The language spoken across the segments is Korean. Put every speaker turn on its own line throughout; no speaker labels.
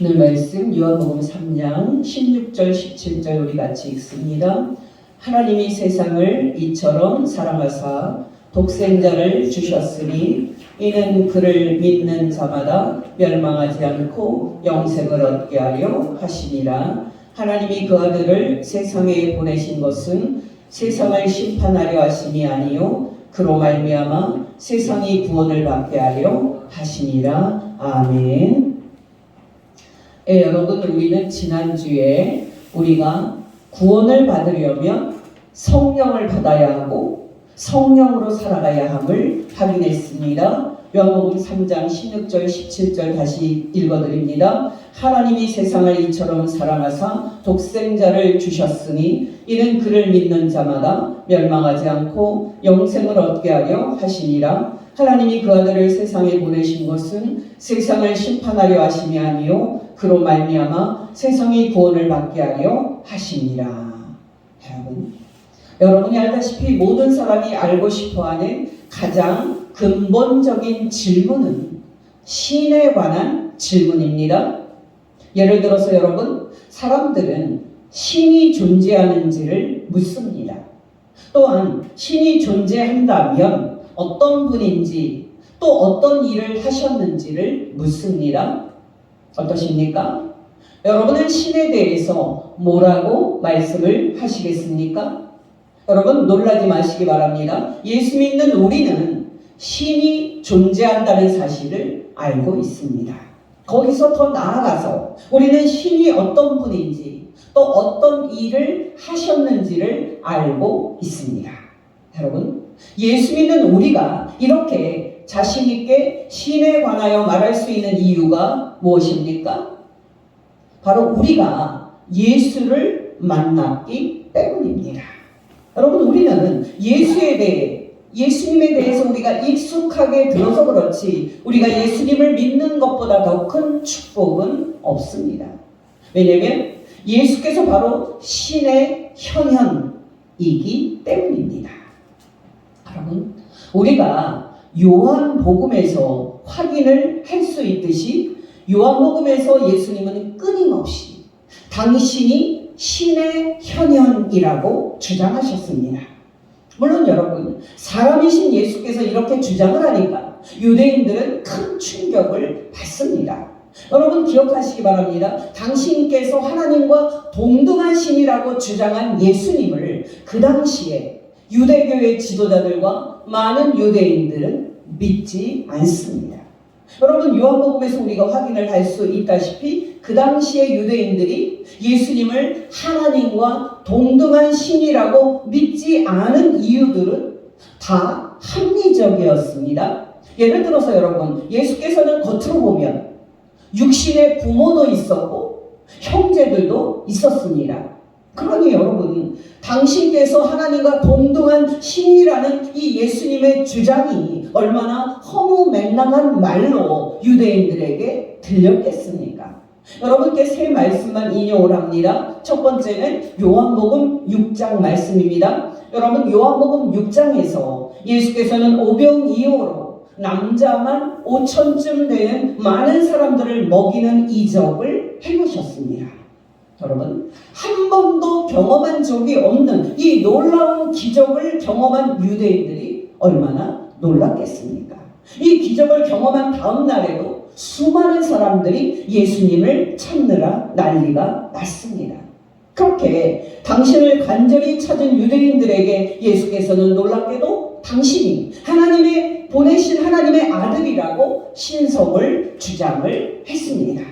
오늘 말씀 요한복음 3장 16절 17절 우리 같이 읽습니다. 하나님이 세상을 이처럼 사랑하사 독생자를 주셨으니 이는 그를 믿는 자마다 멸망하지 않고 영생을 얻게 하려 하시니라. 하나님이 그 아들을 세상에 보내신 것은 세상을 심판하려 하심이 아니요 그로 말미암아 세상이 구원을 받게 하려 하시니라. 아멘. 여러분, 우리는 지난주에 우리가 구원을 받으려면 성령을 받아야 하고 성령으로 살아가야 함을 확인했습니다. 요한복음 3장 16절 17절 다시 읽어드립니다. 하나님이 세상을 이처럼 사랑하사 독생자를 주셨으니 이는 그를 믿는 자마다 멸망하지 않고 영생을 얻게 하려 하시니라. 하나님이 그 아들을 세상에 보내신 것은 세상을 심판하려 하심이 아니요 그로 말미암아 세상이 구원을 받게 하려 하시니라. 여러분이 알다시피 모든 사람이 알고 싶어하는 가장 근본적인 질문은 신에 관한 질문입니다. 예를 들어서 여러분, 사람들은 신이 존재하는지를 묻습니다. 또한 신이 존재한다면 어떤 분인지 또 어떤 일을 하셨는지를 묻습니다. 어떠십니까? 여러분은 신에 대해서 뭐라고 말씀을 하시겠습니까? 여러분, 놀라지 마시기 바랍니다. 예수 믿는 우리는 신이 존재한다는 사실을 알고 있습니다. 거기서 더 나아가서 우리는 신이 어떤 분인지 또 어떤 일을 하셨는지를 알고 있습니다. 여러분, 예수 믿는 우리가 이렇게 자신 있게 신에 관하여 말할 수 있는 이유가 무엇입니까? 바로 우리가 예수를 만났기 때문입니다. 여러분, 우리는 예수님에 대해서 우리가 익숙하게 들어서 그렇지 우리가 예수님을 믿는 것보다 더 큰 축복은 없습니다. 왜냐하면 예수께서 바로 신의 현현이기 때문입니다. 여러분, 우리가 요한복음에서 확인을 할 수 있듯이 요한복음에서 예수님은 끊임없이 당신이 신의 현현이라고 주장하셨습니다. 물론 여러분, 사람이신 예수께서 이렇게 주장을 하니까 유대인들은 큰 충격을 받습니다. 여러분, 기억하시기 바랍니다. 당신께서 하나님과 동등한 신이라고 주장한 예수님을 그 당시에 유대교의 지도자들과 많은 유대인들은 믿지 않습니다. 여러분, 요한복음에서 우리가 확인을 할 수 있다시피 그 당시에 유대인들이 예수님을 하나님과 동등한 신이라고 믿지 않은 이유들은 다 합리적이었습니다. 예를 들어서 여러분, 예수께서는 겉으로 보면 육신의 부모도 있었고 형제들도 있었습니다. 그러니 여러분, 당신께서 하나님과 동등한 신이라는 이 예수님의 주장이 얼마나 허무맹랑한 말로 유대인들에게 들렸겠습니까? 여러분께 세 말씀만 인용을 합니다. 첫 번째는 요한복음 6장 말씀입니다. 여러분, 요한복음 6장에서 예수께서는 오병이어로 남자만 5천쯤 되는 많은 사람들을 먹이는 이적을 해보셨습니다. 여러분, 한 번도 경험한 적이 없는 이 놀라운 기적을 경험한 유대인들이 얼마나 놀랐겠습니까? 이 기적을 경험한 다음 날에도 수많은 사람들이 예수님을 찾느라 난리가 났습니다. 그렇게 당신을 간절히 찾은 유대인들에게 예수께서는 놀랍게도 당신이 하나님의 보내신 하나님의 아들이라고 신성을 주장을 했습니다.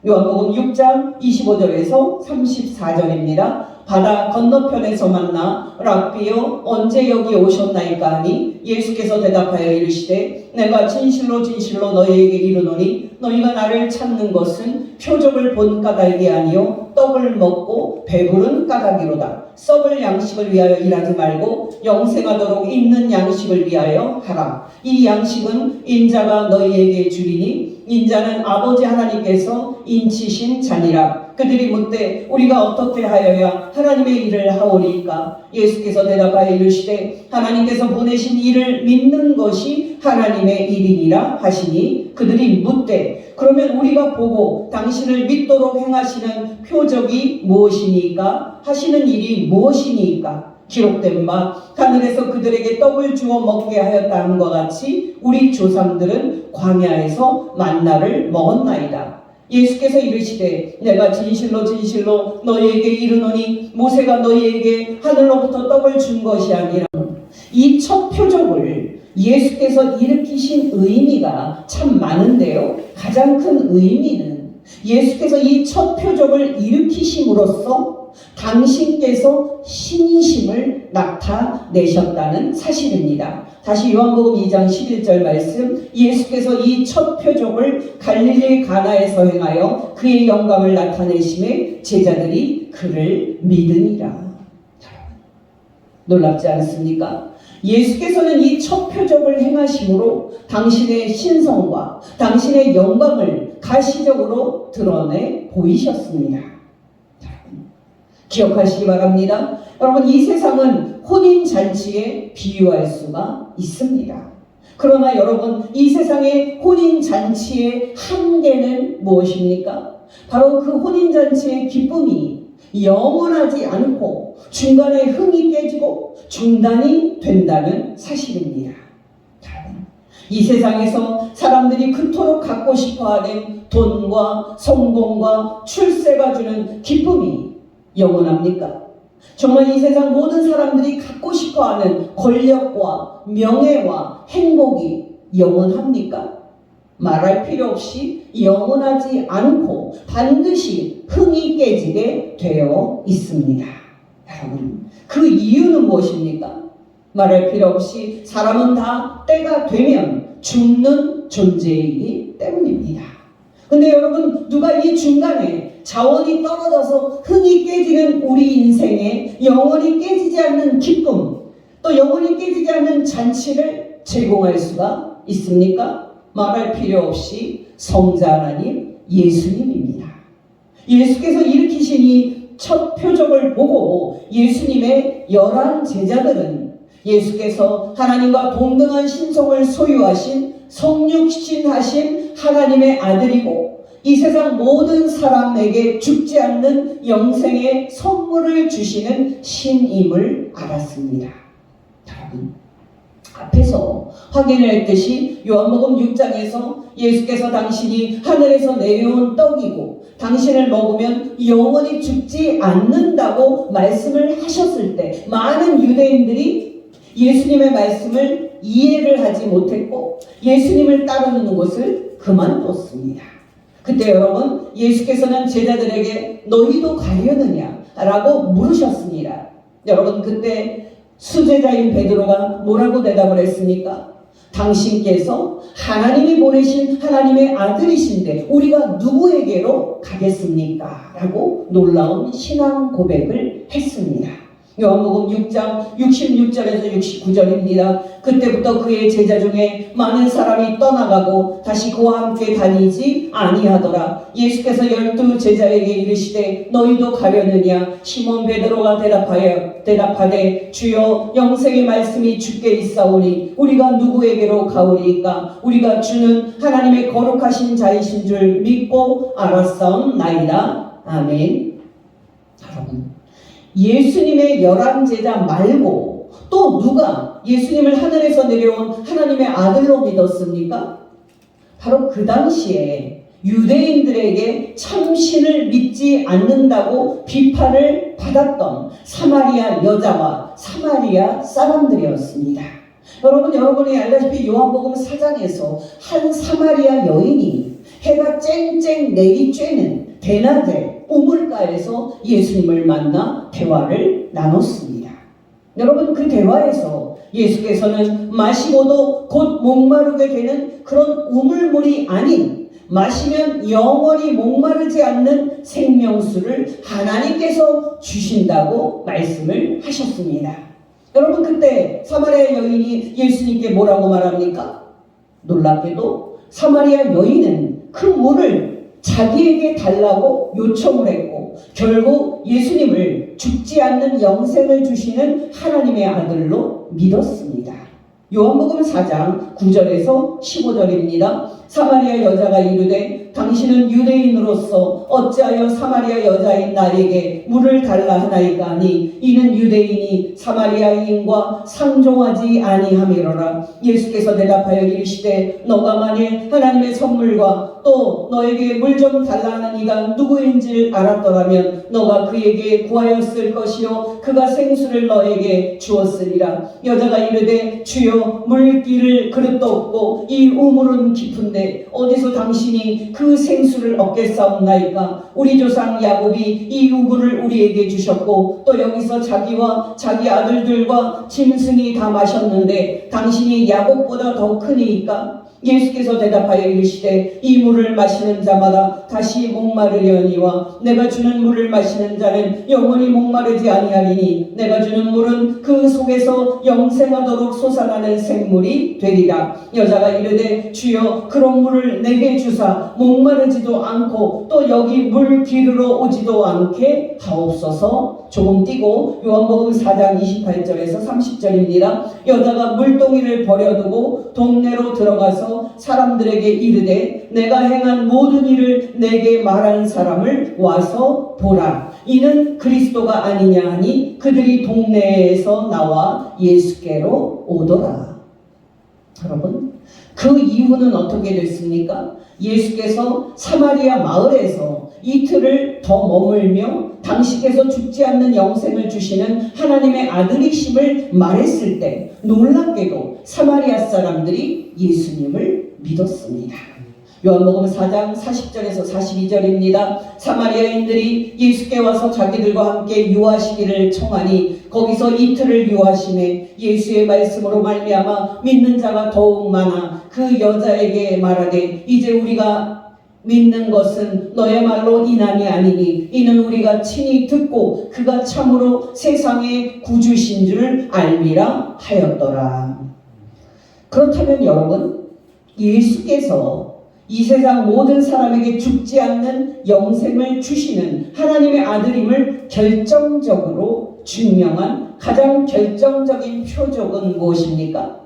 요한복음 6장 25절에서 34절입니다. 바다 건너편에서 만나 랍비여 언제 여기 오셨나이까 하니 예수께서 대답하여 이르시되 내가 진실로 진실로 너희에게 이르노니 너희가 나를 찾는 것은 표적을 본 까닭이 아니요 떡을 먹고 배부른 까닭이로다. 썩을 양식을 위하여 일하지 말고 영생하도록 있는 양식을 위하여 하라. 이 양식은 인자가 너희에게 주리니 인자는 아버지 하나님께서 인치신 자니라. 그들이 묻되 우리가 어떻게 하여야 하나님의 일을 하오리까? 예수께서 대답하여 이르시되 하나님께서 보내신 이를 믿는 것이 하나님의 일이니라 하시니 그들이 묻되 그러면 우리가 보고 당신을 믿도록 행하시는 표적이 무엇이니까? 하시는 일이 무엇이니까? 기록된 바 하늘에서 그들에게 떡을 주어 먹게 하였다함과 같이 우리 조상들은 광야에서 만나를 먹었나이다. 예수께서 이르시되 내가 진실로 진실로 너희에게 이르노니 모세가 너희에게 하늘로부터 떡을 준 것이 아니라 이 첫 표적을 예수께서 일으키신 의미가 참 많은데요. 가장 큰 의미는 예수께서 이 첫 표적을 일으키심으로써 당신께서 신이심을 나타내셨다는 사실입니다. 다시 요한복음 2장 11절 말씀, 예수께서 이 첫 표적을 갈릴리 가나에서 행하여 그의 영광을 나타내심에 제자들이 그를 믿으니라. 놀랍지 않습니까? 예수께서는 이 첫 표적을 행하심으로 당신의 신성과 당신의 영광을 가시적으로 드러내 보이셨습니다. 기억하시기 바랍니다. 여러분, 이 세상은 혼인잔치에 비유할 수가 있습니다. 그러나 여러분, 이 세상의 혼인잔치의 한계는 무엇입니까? 바로 그 혼인잔치의 기쁨이 영원하지 않고 중간에 흥이 깨지고 중단이 된다는 사실입니다. 이 세상에서 사람들이 그토록 갖고 싶어하는 돈과 성공과 출세가 주는 기쁨이 영원합니까? 정말 이 세상 모든 사람들이 갖고 싶어하는 권력과 명예와 행복이 영원합니까? 말할 필요 없이 영원하지 않고 반드시 흥이 깨지게 되어 있습니다. 여러분, 그 이유는 무엇입니까? 말할 필요 없이 사람은 다 때가 되면 죽는 존재이기 때문입니다. 근데 여러분, 누가 이 중간에 자원이 떨어져서 흥이 깨지는 우리 인생에 영원히 깨지지 않는 기쁨, 또 영원히 깨지지 않는 잔치를 제공할 수가 있습니까? 말할 필요 없이 성자 하나님 예수님입니다. 예수께서 일으키신 이 첫 표적을 보고 예수님의 11 제자들은 예수께서 하나님과 동등한 신성을 소유하신 성육신하신 하나님의 아들이고 이 세상 모든 사람에게 죽지 않는 영생의 선물을 주시는 신임을 알았습니다. 여러분, 앞에서 확인했듯이 요한복음 6장에서 예수께서 당신이 하늘에서 내려온 떡이고 당신을 먹으면 영원히 죽지 않는다고 말씀을 하셨을 때 많은 유대인들이 예수님의 말씀을 이해를 하지 못했고 예수님을 따르는 것을 그만뒀습니다. 그때 여러분, 예수께서는 제자들에게 너희도 가려느냐? 라고 물으셨습니다. 여러분, 그때 수제자인 베드로가 뭐라고 대답을 했습니까? 당신께서 하나님이 보내신 하나님의 아들이신데 우리가 누구에게로 가겠습니까? 라고 놀라운 신앙 고백을 했습니다. 요한복음 6장 66절에서 69절입니다. 그때부터 그의 제자 중에 많은 사람이 떠나가고 다시 그와 함께 다니지 아니하더라. 예수께서 12 제자에게 이르시되 너희도 가려느냐? 시몬 베드로가 대답하되 주여 영생의 말씀이 주께 있사오니 우리가 누구에게로 가오리까? 우리가 주는 하나님의 거룩하신 자이신 줄 믿고 알았사옵나이다. 아멘. 여러분, 예수님의 11 제자 말고 또 누가 예수님을 하늘에서 내려온 하나님의 아들로 믿었습니까? 바로 그 당시에 유대인들에게 참신을 믿지 않는다고 비판을 받았던 사마리아 여자와 사마리아 사람들이었습니다. 여러분이 알다시피 요한복음 4장에서 한 사마리아 여인이 해가 쨍쨍 내리쬐는 대낮에 우물가에서 예수님을 만나 대화를 나눴습니다. 여러분, 그 대화에서 예수께서는 마시고도 곧 목마르게 되는 그런 우물물이 아닌 마시면 영원히 목마르지 않는 생명수를 하나님께서 주신다고 말씀을 하셨습니다. 여러분, 그때 사마리아 여인이 예수님께 뭐라고 말합니까? 놀랍게도 사마리아 여인은 그 물을 자기에게 달라고 요청을 했고 결국 예수님을 죽지 않는 영생을 주시는 하나님의 아들로 믿었습니다. 요한복음 4장 9절에서 15절입니다. 사마리아 여자가 이르되 당신은 유대인으로서 어찌하여 사마리아 여자인 나에게 물을 달라 하나이까 하니 이는 유대인이 사마리아인과 상종하지 아니함이로라. 예수께서 대답하여 이르시되 너가 만일 하나님의 선물과 또 너에게 물 좀 달라 하는 이가 누구인지를 알았더라면 너가 그에게 구하였을 것이요 그가 생수를 너에게 주었으리라. 여자가 이르되 주여 물기를 그릇도 없고 이 우물은 깊은데 어디서 당신이 그 생수를 얻겠사옵나이까. 우리 조상 야곱이 이 우물을 우리에게 주셨고 또 여기서 자기와 자기 아들들과 짐승이 다 마셨는데 당신이 야곱보다 더 크니까. 예수께서 대답하여 이르시되 이 물을 마시는 자마다 다시 목마르려니와 내가 주는 물을 마시는 자는 영원히 목마르지 아니하리니 내가 주는 물은 그 속에서 영생하도록 솟아나는 생물이 되리라. 여자가 이르되 주여 그런 물을 내게 주사 목마르지도 않고 또 여기 물 기르러 오지도 않게 하옵소서. 조금 띄고 요한복음 4장 28절에서 30절입니다. 여자가 물동이를 버려두고 동네로 들어가서 사람들에게 이르되 내가 행한 모든 일을 내게 말하는 사람을 와서 보라. 이는 그리스도가 아니냐 하니 그들이 동네에서 나와 예수께로 오더라. 여러분, 그 이후는 어떻게 됐습니까? 예수께서 사마리아 마을에서 이틀을 더 머물며 당신께서 죽지 않는 영생을 주시는 하나님의 아들이심을 말했을 때 놀랍게도 사마리아 사람들이 예수님을 믿었습니다. 요한복음 4장 40절에서 42절입니다. 사마리아인들이 예수께 와서 자기들과 함께 유하시기를 청하니 거기서 이틀을 유하심에 예수의 말씀으로 말미암아 믿는 자가 더욱 많아 그 여자에게 말하되 이제 우리가 믿는 것은 너야말로 이남이 아니니 이는 우리가 친히 듣고 그가 참으로 세상의 구주신 줄 알미라 하였더라. 그렇다면 여러분, 예수께서 이 세상 모든 사람에게 죽지 않는 영생을 주시는 하나님의 아들임을 결정적으로 증명한 가장 결정적인 표적은 무엇입니까?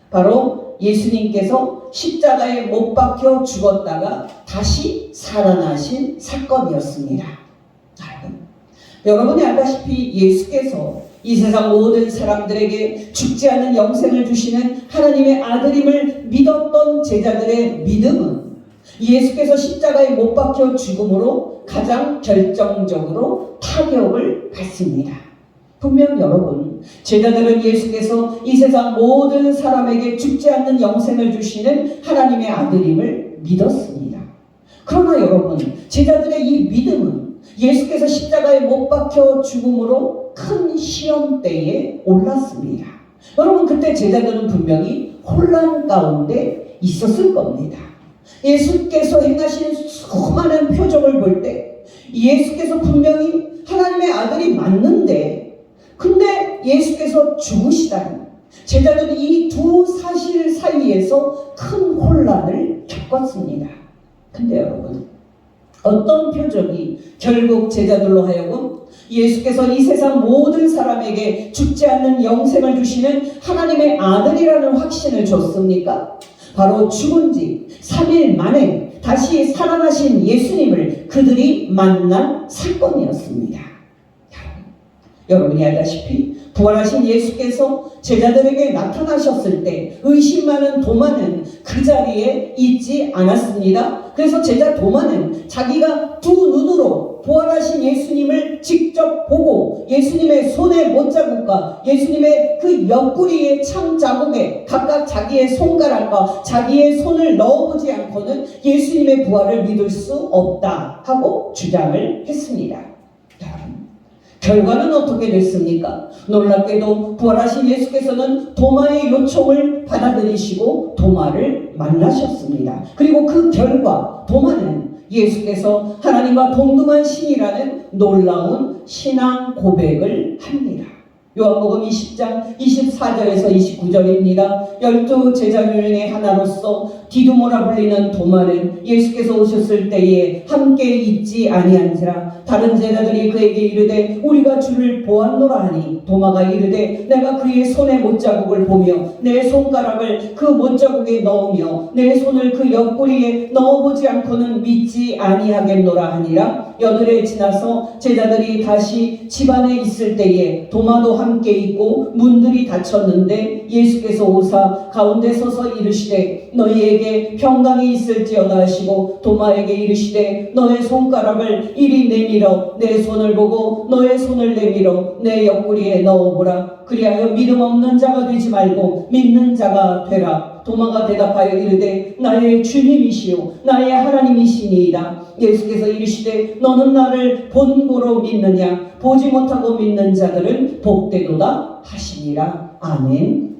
바로 예수님께서 십자가에 못 박혀 죽었다가 다시 살아나신 사건이었습니다. 여러분이 알다시피 예수께서 이 세상 모든 사람들에게 죽지 않는 영생을 주시는 하나님의 아들임을 믿었던 제자들의 믿음은 예수께서 십자가에 못 박혀 죽음으로 가장 결정적으로 타격을 받습니다. 분명 여러분, 제자들은 예수께서 이 세상 모든 사람에게 죽지 않는 영생을 주시는 하나님의 아들임을 믿었습니다. 그러나 여러분, 제자들의 이 믿음은 예수께서 십자가에 못 박혀 죽음으로 큰 시험대에 올랐습니다. 여러분, 그때 제자들은 분명히 혼란 가운데 있었을 겁니다. 예수께서 행하신 수많은 표적을 볼 때 예수께서 분명히 하나님의 아들이 맞는데 근데 예수께서 죽으시다니 제자들은 이 두 사실 사이에서 큰 혼란을 겪었습니다. 근데 여러분, 어떤 표적이 결국 제자들로 하여금 예수께서 이 세상 모든 사람에게 죽지 않는 영생을 주시는 하나님의 아들이라는 확신을 줬습니까? 바로 죽은 지 3일 만에 다시 살아나신 예수님을 그들이 만난 사건이었습니다. 여러분이 알다시피 부활하신 예수께서 제자들에게 나타나셨을 때 의심 많은 도마는 그 자리에 있지 않았습니다. 그래서 제자 도마는 자기가 두 눈으로 부활하신 예수님을 직접 보고 예수님의 손의 못자국과 예수님의 그 옆구리의 참 자국에 각각 자기의 손가락과 자기의 손을 넣어보지 않고는 예수님의 부활을 믿을 수 없다 하고 주장을 했습니다. 결과는 어떻게 됐습니까? 놀랍게도 부활하신 예수께서는 도마의 요청을 받아들이시고 도마를 만나셨습니다. 그리고 그 결과 도마는 예수께서 하나님과 동등한 신이라는 놀라운 신앙 고백을 합니다. 요한복음 20장 24절에서 29절입니다. 12 제자 중에 하나로서 디두모라 불리는 도마는 예수께서 오셨을 때에 함께 있지 아니한지라. 다른 제자들이 그에게 이르되 우리가 주를 보았노라 하니 도마가 이르되 내가 그의 손의 못자국을 보며 내 손가락을 그 못자국에 넣으며 내 손을 그 옆구리에 넣어보지 않고는 믿지 아니하겠노라 하니라. 여드레 지나서 제자들이 다시 집안에 있을 때에 도마도 함께 있고 문들이 닫혔는데 예수께서 오사 가운데 서서 이르시되 너희에게 평강이 있을지어다 하시고 도마에게 이르시되 너의 손가락을 이리 내밀어 내 손을 보고 너의 손을 내밀어 내 옆구리에 넣어보라. 그리하여 믿음 없는 자가 되지 말고 믿는 자가 되라. 도마가 대답하여 이르되 나의 주님이시오 나의 하나님이시니이다. 예수께서 이르시되 너는 나를 본고로 믿느냐 보지 못하고 믿는 자들은 복되도다 하시니라. 아멘.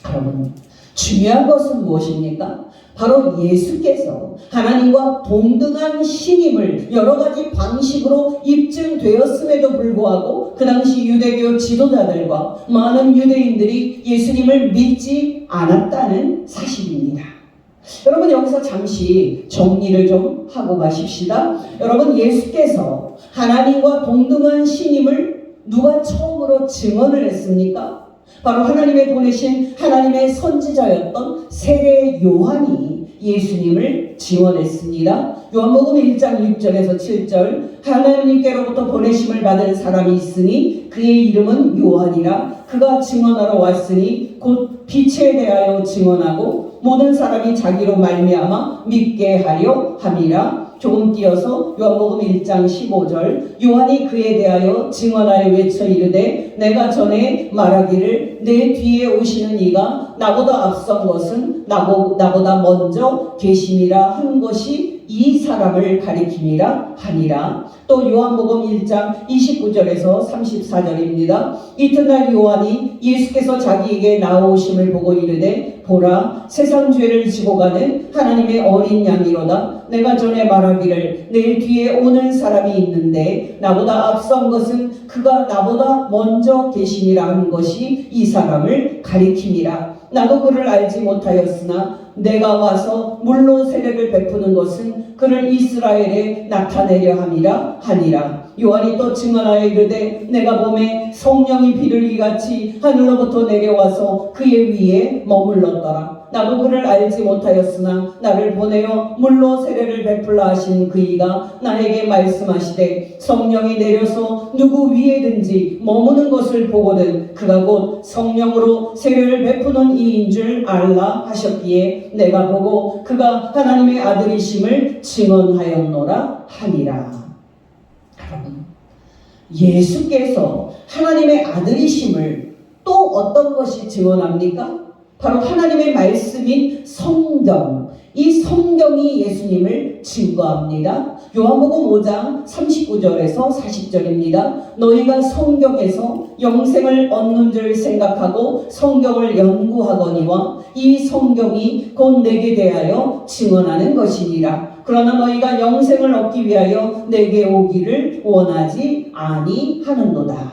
여러분, 중요한 것은 무엇입니까? 바로 예수께서 하나님과 동등한 신임을 여러 가지 방식으로 입증되었음에도 불구하고 그 당시 유대교 지도자들과 많은 유대인들이 예수님을 믿지 않았다는 사실입니다. 여러분, 여기서 잠시 정리를 좀 하고 가십시다. 여러분, 예수께서 하나님과 동등한 신임을 누가 처음으로 증언을 했습니까? 바로 하나님의 보내신 하나님의 선지자였던 세례 요한이 예수님을 증언했습니다. 요한복음 1장 6절에서 7절 하나님께로부터 보내심을 받은 사람이 있으니 그의 이름은 요한이라. 그가 증언하러 왔으니 곧 빛에 대하여 증언하고 모든 사람이 자기로 말미암아 믿게 하려 함이라. 조금 띄어서 요한복음 1장 15절 요한이 그에 대하여 증언하여 외쳐 이르되 내가 전에 말하기를 내 뒤에 오시는 이가 나보다 앞선 것은 나보다 먼저 계심이라 한 것이 이 사람을 가리킴이라 하니라. 또 요한복음 1장 29절에서 34절입니다. 이튿날 요한이 예수께서 자기에게 나오심을 보고 이르되 보라 세상 죄를 지고 가는 하나님의 어린 양이로다. 내가 전에 말하기를 내 뒤에 오는 사람이 있는데 나보다 앞선 것은 그가 나보다 먼저 계심이라 한 것이 이 사람을 가리킴이라. 나도 그를 알지 못하였으나 내가 와서 물로 세례를 베푸는 것은 그를 이스라엘에 나타내려 함이라 하니라. 요한이 또 증언하여 이르되 내가 보매 성령이 비둘기같이 하늘로부터 내려와서 그의 위에 머물렀더라. 나도 그를 알지 못하였으나 나를 보내어 물로 세례를 베풀라 하신 그이가 나에게 말씀하시되 성령이 내려서 누구 위에든지 머무는 것을 보거든 그가 곧 성령으로 세례를 베푸는 이인 줄 알라 하셨기에 내가 보고 그가 하나님의 아들이심을 증언하였노라 하니라. 여러분, 예수께서 하나님의 아들이심을 또 어떤 것이 증언합니까? 바로 하나님의 말씀인 성경, 이 성경이 예수님을 증거합니다. 요한복음 5장 39절에서 40절입니다. 너희가 성경에서 영생을 얻는 줄 생각하고 성경을 연구하거니와 이 성경이 곧 내게 대하여 증언하는 것이니라. 그러나 너희가 영생을 얻기 위하여 내게 오기를 원하지 아니하는도다.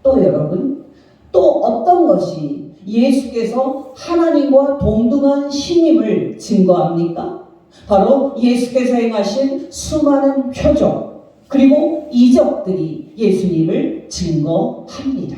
또 여러분, 또 어떤 것이 예수께서 하나님과 동등한 신임을 증거합니까? 바로 예수께서 행하신 수많은 표적 그리고 이적들이 예수님을 증거합니다.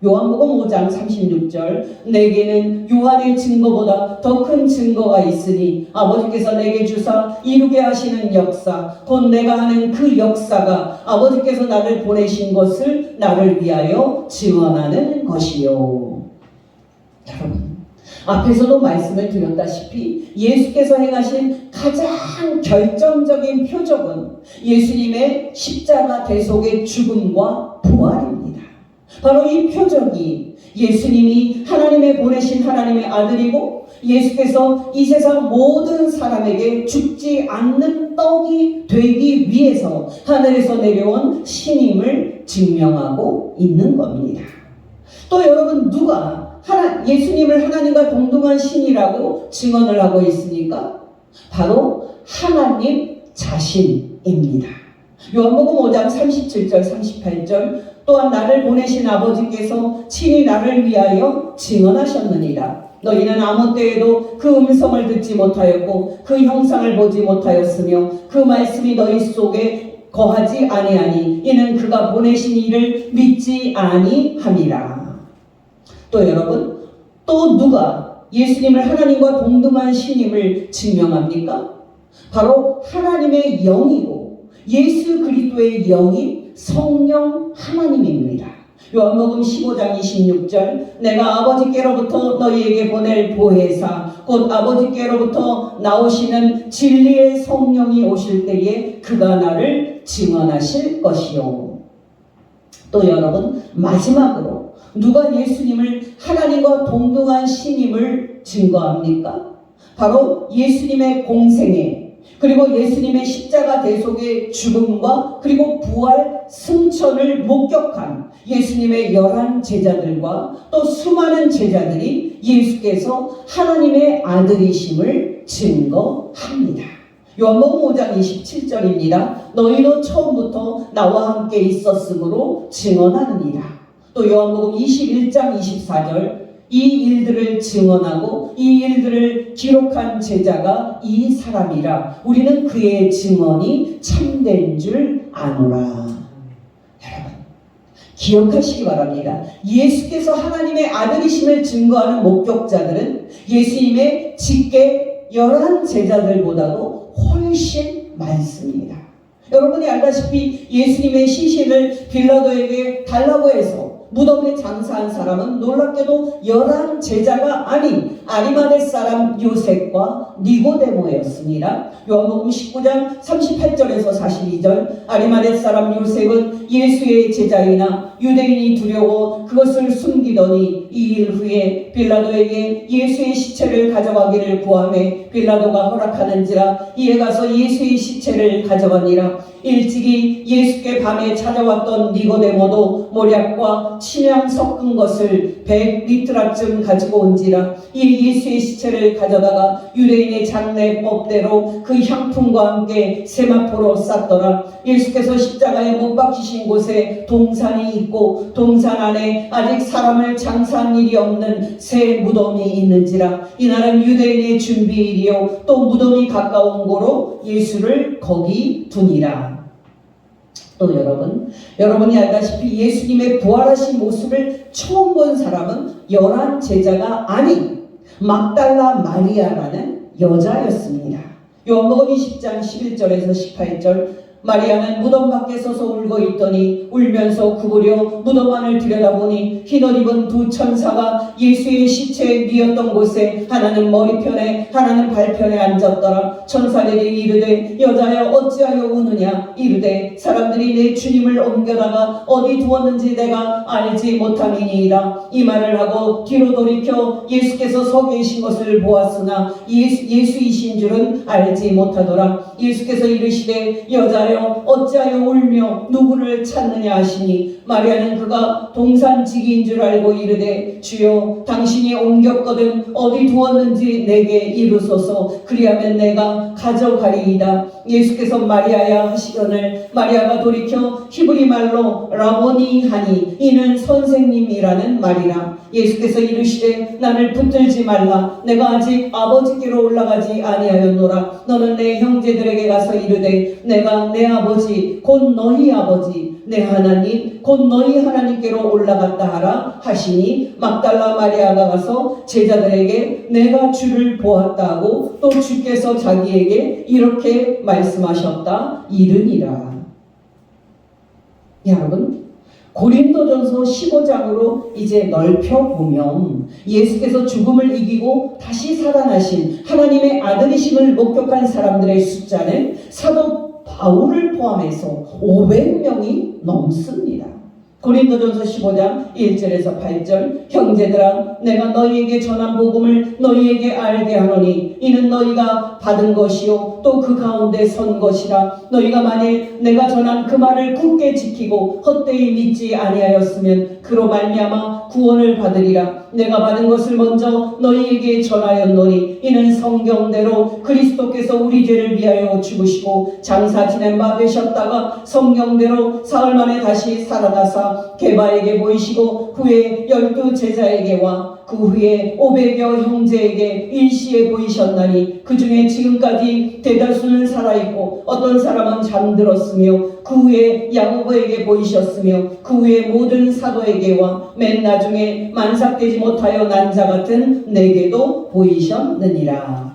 요한복음 5장 36절 내게는 요한의 증거보다 더 큰 증거가 있으니 아버지께서 내게 주사 이루게 하시는 역사 곧 내가 하는 그 역사가 아버지께서 나를 보내신 것을 나를 위하여 증언하는 것이요. 여러분, 앞에서도 말씀을 드렸다시피 예수께서 행하신 가장 결정적인 표적은 예수님의 십자가 대속의 죽음과 부활입니다. 바로 이 표적이 예수님이 하나님의 보내신 하나님의 아들이고 예수께서 이 세상 모든 사람에게 죽지 않는 떡이 되기 위해서 하늘에서 내려온 신임을 증명하고 있는 겁니다. 또 여러분, 누가 예수님을 하나님과 동등한 신이라고 증언을 하고 있습니까? 바로 하나님 자신입니다. 요한복음 5장 37절 38절 또한 나를 보내신 아버지께서 친히 나를 위하여 증언하셨느니라. 너희는 아무 때에도 그 음성을 듣지 못하였고 그 형상을 보지 못하였으며 그 말씀이 너희 속에 거하지 아니하니 이는 그가 보내신 이를 믿지 아니함이라. 또 여러분, 또 누가 예수님을 하나님과 동등한 신임을 증명합니까? 바로 하나님의 영이고 예수 그리스도의 영이 성령 하나님입니다. 요한복음 15장 26절 내가 아버지께로부터 너희에게 보낼 보혜사 곧 아버지께로부터 나오시는 진리의 성령이 오실 때에 그가 나를 증언하실 것이요. 또 여러분, 마지막으로 누가 예수님을 하나님과 동등한 신임을 증거합니까? 바로 예수님의 공생애 그리고 예수님의 십자가 대속의 죽음과 그리고 부활 승천을 목격한 예수님의 11 제자들과 또 수많은 제자들이 예수께서 하나님의 아들이심을 증거합니다. 요한복음 5장 27절입니다. 너희도 처음부터 나와 함께 있었으므로 증언하느니라. 또 요한복음 21장 24절 이 일들을 증언하고 이 일들을 기록한 제자가 이 사람이라 우리는 그의 증언이 참된 줄 아노라. 여러분, 기억하시기 바랍니다. 예수께서 하나님의 아들이심을 증거하는 목격자들은 예수님의 직계 11 제자들보다도 훨씬 많습니다. 여러분이 알다시피 예수님의 시신을 빌라도에게 달라고 해서 무덤에 장사한 사람은 놀랍게도 11 제자가 아닌 아리마대 사람 요셉과 니고데모였습니다. 요한복음 19장 38절에서 42절 아리마대 사람 요셉은 예수의 제자이나 유대인이 두려워 그것을 숨기더니 2일 후에 빌라도에게 예수의 시체를 가져가기를 구하매 빌라도가 허락하는지라 이에 가서 예수의 시체를 가져가니라. 일찍이 예수께 밤에 찾아왔던 니고데모도 모략과 침향 섞은 것을 100리트라쯤 가지고 온지라. 이 예수의 시체를 가져다가 유대인의 장례법대로 그 향품과 함께 세마포로 쌌더라. 예수께서 십자가에 못 박히신 곳에 동산이 있고 동산 안에 아직 사람을 장사한 일이 없는 새 무덤이 있는지라. 이날은 유대인의 준비일이요 또 무덤이 가까운 고로 예수를 거기 두니라. 또 여러분이 알다시피 예수님의 부활하신 모습을 처음 본 사람은 11 제자가 아닌 막달라 마리아라는 여자였습니다. 요한복음 20장 11절에서 18절 마리아는 무덤 밖에 서서 울고 있더니 울면서 구부려 무덤 안을 들여다보니 흰옷 입은 2 천사가 예수의 시체에 뉘었던 곳에 하나는 머리편에 하나는 발편에 앉았더라. 천사들이 이르되 여자여 어찌하여 우느냐 이르되 사람들이 내 주님을 옮겨다가 어디 두었는지 내가 알지 못함이니이다. 이 말을 하고 뒤로 돌이켜 예수께서 서 계신 것을 보았으나 예수이신 줄은 알지 못하더라. 예수께서 이르시되 여자여 어찌하여 울며 누구를 찾느냐 하시니 마리아는 그가 동산지기인 줄 알고 이르되 주여 당신이 옮겼거든 어디 두었는지 내게 이르소서 그리하면 내가 가져가리이다. 예수께서 마리아야 하시거늘 마리아가 돌이켜 히브리 말로 라보니 하니 이는 선생님이라는 말이라. 예수께서 이르시되 나를 붙들지 말라. 내가 아직 아버지께로 올라가지 아니하였노라. 너는 내 형제들에게 가서 이르되 내가 내 아버지 곧 너희 아버지 내 하나님 곧 너희 하나님께로 올라갔다 하라 하시니 막달라 마리아가 가서 제자들에게 내가 주를 보았다 하고 또 주께서 자기에게 이렇게 말씀하셨다 이르니라. 여러분, 고린도전서 15장으로 이제 넓혀보면 예수께서 죽음을 이기고 다시 살아나신 하나님의 아들이심을 목격한 사람들의 숫자는 사도 바울을 포함해서 500명이 넘습니다. 고린도전서 15장 1절에서 8절 형제들아 내가 너희에게 전한 복음을 너희에게 알게 하노니 이는 너희가 받은 것이요 또 그 가운데 선 것이라 너희가 만일 내가 전한 그 말을 굳게 지키고 헛되이 믿지 아니하였으면 그로 말미암아 구원을 받으리라. 내가 받은 것을 먼저 너희에게 전하였노니 이는 성경대로 그리스도께서 우리 죄를 위하여 죽으시고 장사 지낸 바 되셨다가 성경대로 사흘 만에 다시 살아나사 게바에게 보이시고 후에 12 제자에게와 그 후에 500여 형제에게 일시에 보이셨나니 그 중에 지금까지 대다수는 살아있고 어떤 사람은 잠들었으며 그 후에 야고보에게 보이셨으며 그 후에 모든 사도에게와 맨 나중에 만삭되지 못하여 난 자 같은 내게도 보이셨느니라.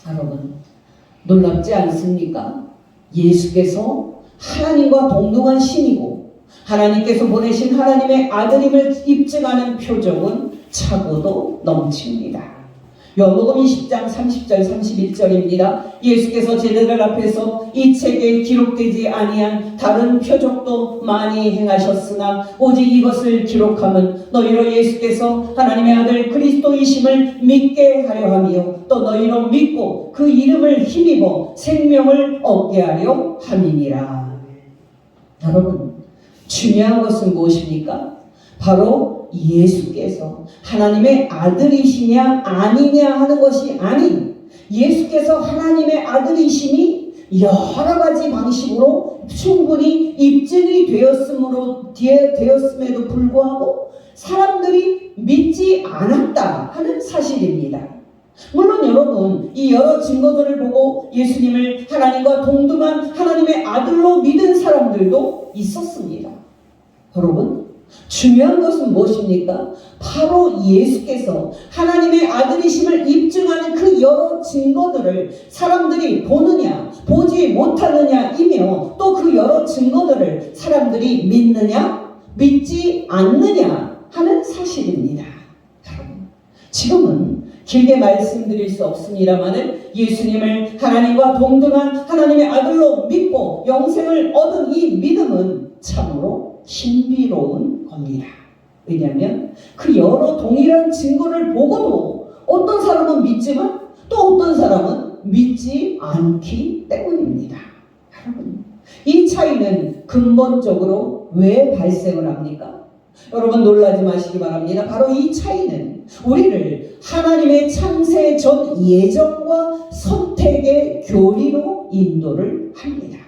여러분 놀랍지 않습니까? 예수께서 하나님과 동등한 신이고 하나님께서 보내신 하나님의 아들임을 입증하는 표적은 차고도 넘칩니다. 요한복음 20장 30절 31절입니다. 예수께서 제자들 앞에서 이 책에 기록되지 아니한 다른 표적도 많이 행하셨으나 오직 이것을 기록함은 너희로 예수께서 하나님의 아들 그리스도이심을 믿게 하려 하며 또 너희로 믿고 그 이름을 힘입어 생명을 얻게 하려 함이니라. 여러분 중요한 것은 무엇입니까? 바로 예수께서 하나님의 아들이시냐 아니냐 하는 것이 아닌 예수께서 하나님의 아들이심이 여러 가지 방식으로 충분히 입증이 되었음에도 불구하고 사람들이 믿지 않았다 하는 사실입니다. 물론 여러분 이 여러 증거들을 보고 예수님을 하나님과 동등한 하나님의 아들로 믿은 사람들도 있었습니다. 여러분 중요한 것은 무엇입니까? 바로 예수께서 하나님의 아들이심을 입증하는 그 여러 증거들을 사람들이 보느냐 보지 못하느냐이며 또 그 여러 증거들을 사람들이 믿느냐 믿지 않느냐 하는 사실입니다. 여러분 지금은 길게 말씀드릴 수 없습니다마는 예수님을 하나님과 동등한 하나님의 아들로 믿고 영생을 얻은 이 믿음은 참으로 신비로운 겁니다. 왜냐하면 그 여러 동일한 증거를 보고도 어떤 사람은 믿지만 또 어떤 사람은 믿지 않기 때문입니다. 여러분 이 차이는 근본적으로 왜 발생을 합니까? 여러분 놀라지 마시기 바랍니다. 바로 이 차이는 우리를 하나님의 창세 전 예정과 선택의 교리로 인도를 합니다.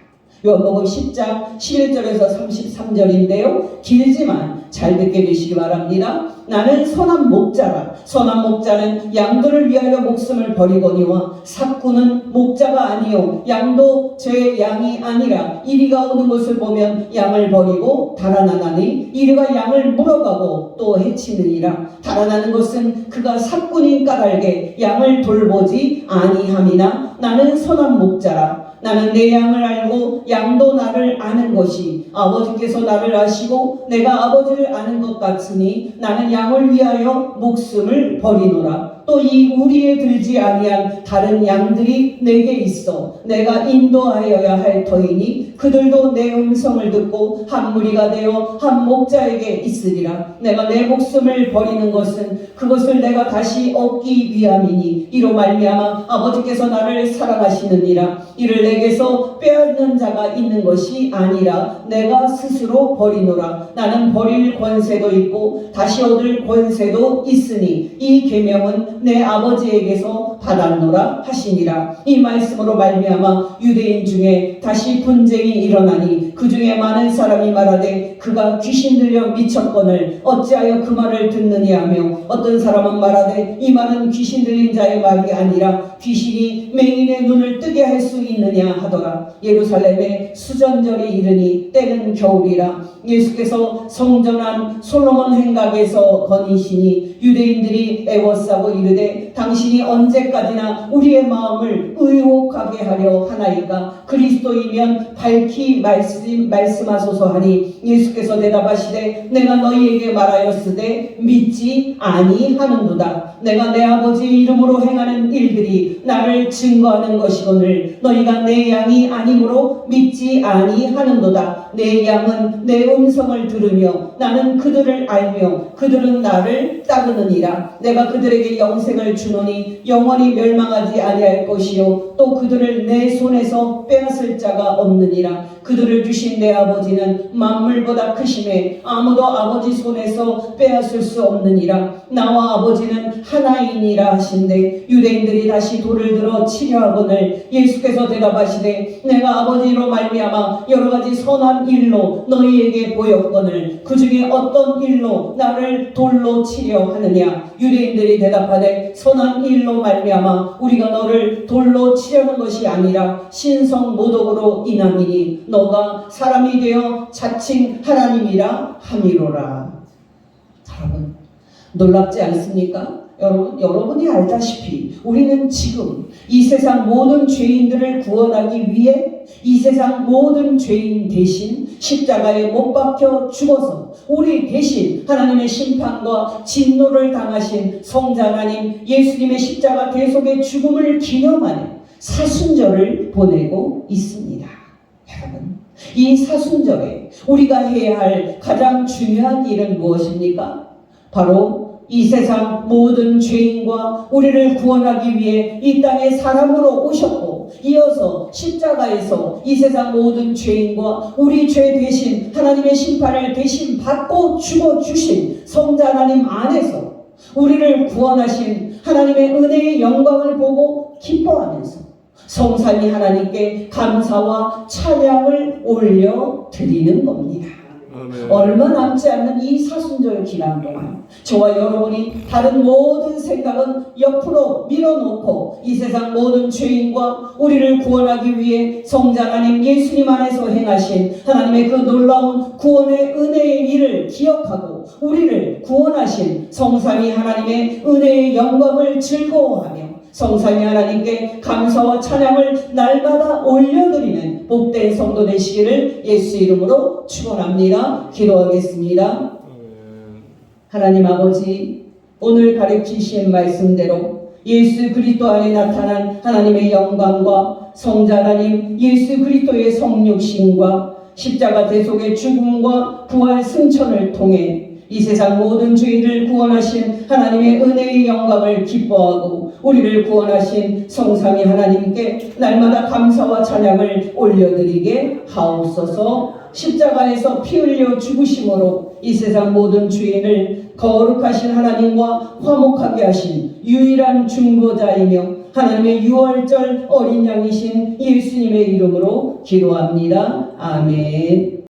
요한복음 10장 11절에서 33절인데요. 길지만 잘 듣게 되시기 바랍니다. 나는 선한 목자라. 선한 목자는 양들을 위하여 목숨을 버리거니와 삭구는 목자가 아니요 양도 제 양이 아니라 이리가 오는 것을 보면 양을 버리고 달아나나니 이리가 양을 물어가고 또 해치느니라. 달아나는 것은 그가 삭군인 까닭에 양을 돌보지 아니함이나 나는 선한 목자라. 나는 내 양을 알고 양도 나를 아는 것이 아버지께서 나를 아시고 내가 아버지를 아는 것 같으니 나는 양을 위하여 목숨을 버리노라. 또 이 우리에 들지 아니한 다른 양들이 내게 있어 내가 인도하여야 할 터이니 그들도 내 음성을 듣고 한 무리가 되어 한 목자에게 있으리라. 내가 내 목숨을 버리는 것은 그것을 내가 다시 얻기 위함이니 이로 말미암아 아버지께서 나를 사랑하시느니라. 이를 내게서 빼앗는 자가 있는 것이 아니라 내가 스스로 버리노라. 나는 버릴 권세도 있고 다시 얻을 권세도 있으니 이 계명은 내 아버지에게서 받았노라 하시니라. 이 말씀으로 말미암아 유대인 중에 다시 분쟁이 일어나니 그 중에 많은 사람이 말하되 그가 귀신 들려 미쳤거늘 어찌하여 그 말을 듣느냐 하며 어떤 사람은 말하되 이 말은 귀신 들린 자의 말이 아니라 귀신이 맹인의 눈을 뜨게 할 수 있느냐 하더라. 예루살렘에 수전절이 이르니 때는 겨울이라. 예수께서 성전한 솔로몬 행각에서 거니시니 유대인들이 애워싸고 이르되 당신이 언제까지나 우리의 마음을 의혹하게 하려 하나이까? 그리스도이면 밝히 말씀하소서 하니 예수께서 대답하시되 내가 너희에게 말하였으되 믿지 아니하는도다. 내가 내 아버지 이름으로 행하는 일들이 나를 증거하는 것이거늘 너희가 내 양이 아니므로 믿지 아니하는도다. 내 양은 내 음성을 들으며 나는 그들을 알며 그들은 나를 따르느니라. 내가 그들에게 영생을 주노니 영원히 멸망하지 아니할 것이요 또 그들을 내 손에서 빼앗을 자가 없느니라. 그들을 주신 내 아버지는 만물보다 크심에 아무도 아버지 손에서 빼앗을 수 없느니라. 나와 아버지는 하나이니라 하신대 유대인들이 다시 돌을 들어 치려 하거늘 예수께서 대답하시되 내가 아버지로 말미암아 여러 가지 선한 일로 너희에게 보였거늘 그 중에 어떤 일로 나를 돌로 치려 하느냐. 유대인들이 대답하되 선한 일로 말미암아 우리가 너를 돌로 치려는 것이 아니라 신성 모독으로 인함이니 너가 사람이 되어 자칭 하나님이라 함이로라. 여러분 놀랍지 않습니까? 여러분이 알다시피 우리는 지금 이 세상 모든 죄인들을 구원하기 위해 이 세상 모든 죄인 대신 십자가에 못 박혀 죽어서 우리 대신 하나님의 심판과 진노를 당하신 성자 하나님 예수님의 십자가 대속의 죽음을 기념하는 사순절을 보내고 있습니다. 여러분 이 사순절에 우리가 해야 할 가장 중요한 일은 무엇입니까? 바로 이 세상 모든 죄인과 우리를 구원하기 위해 이 땅에 사람으로 오셨고 이어서 십자가에서 이 세상 모든 죄인과 우리 죄 대신 하나님의 심판을 대신 받고 죽어주신 성자 하나님 안에서 우리를 구원하신 하나님의 은혜의 영광을 보고 기뻐하면서 성삼위 하나님께 감사와 찬양을 올려드리는 겁니다. 얼마 남지 않는 이 사순절 기간 동안 저와 여러분이 다른 모든 생각은 옆으로 밀어놓고 이 세상 모든 죄인과 우리를 구원하기 위해 성자 하나님 예수님 안에서 행하신 하나님의 그 놀라운 구원의 은혜의 일을 기억하고 우리를 구원하신 성삼위 하나님의 은혜의 영광을 즐거워하며 성삼위 하나님께 감사와 찬양을 날마다 올려드리는 복된 성도 되시기를 예수 이름으로 축원합니다. 기도하겠습니다. 하나님 아버지 오늘 가르치신 말씀대로 예수 그리스도 안에 나타난 하나님의 영광과 성자 하나님 예수 그리스도의 성육신과 십자가 대속의 죽음과 부활 승천을 통해 이 세상 모든 죄인을 구원하신 하나님의 은혜의 영광을 기뻐하고 우리를 구원하신 성삼위 하나님께 날마다 감사와 찬양을 올려드리게 하옵소서. 십자가에서 피 흘려 죽으심으로 이 세상 모든 죄인을 거룩하신 하나님과 화목하게 하신 유일한 중보자이며 하나님의 유월절 어린 양이신 예수님의 이름으로 기도합니다. 아멘.